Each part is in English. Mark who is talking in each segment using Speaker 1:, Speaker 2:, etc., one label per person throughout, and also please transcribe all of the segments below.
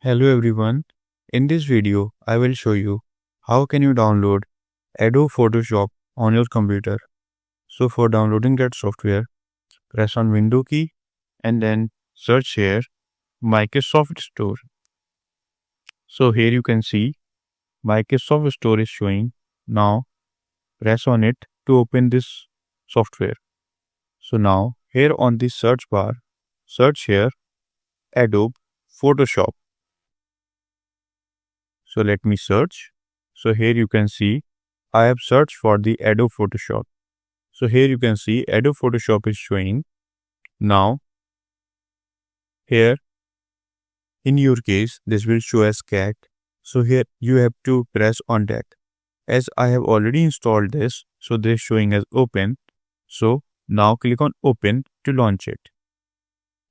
Speaker 1: Hello everyone. In this video, I will show you how can you download Adobe Photoshop on your computer. So for downloading that software, press on Window key and then search here Microsoft Store. So here you can see Microsoft Store is showing. Now press on it to open this software. So now here on the search bar, search here Adobe Photoshop. So let me search. So here you can see I have searched for the Adobe Photoshop. So here you can see Adobe Photoshop is showing. Now here in your case this will show as cat. So here you have to press on that. As I have already installed this, so this is showing as open. So now click on open to launch it.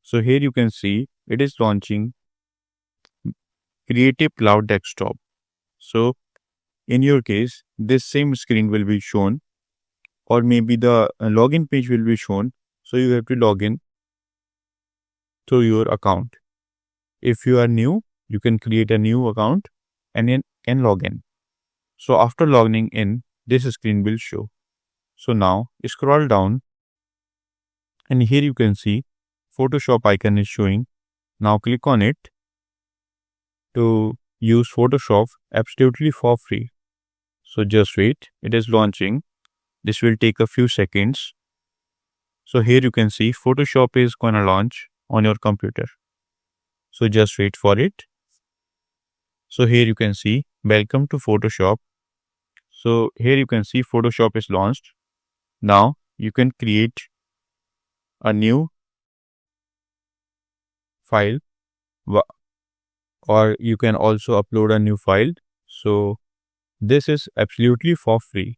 Speaker 1: So here you can see it is launching Creative Cloud Desktop. So in your case, this same screen will be shown, or maybe the login page will be shown. So you have to log in to your account. If you are new, you can create a new account and then can log in. So after logging in, this screen will show. So now scroll down and here you can see Photoshop icon is showing. Now click on it to use Photoshop absolutely for free. So just wait, it is launching. This will take a few seconds. So here you can see Photoshop is gonna launch on your computer. So just wait for it. So here you can see welcome to Photoshop. So here you can see Photoshop is launched. Now you can create a new file or you can also upload a new file. So this is absolutely for free.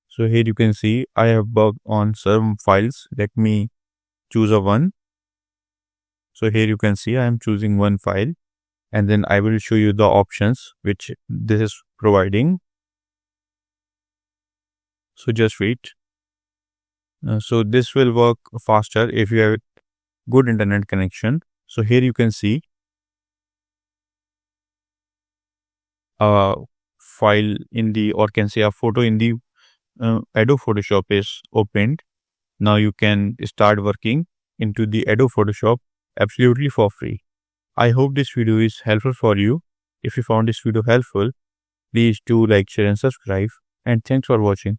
Speaker 1: So here you can see I have worked on some files. Let me choose a one. So here you can see I am choosing one file and then I will show you the options which this is providing. So just wait. So this will work faster if you have good internet connection. So here you can see a file in the, or can say a photo in the Adobe Photoshop is opened. Now you can start working into the Adobe Photoshop absolutely for free. I hope this video is helpful for you. If you found this video helpful, please do like, share and subscribe, and thanks for watching.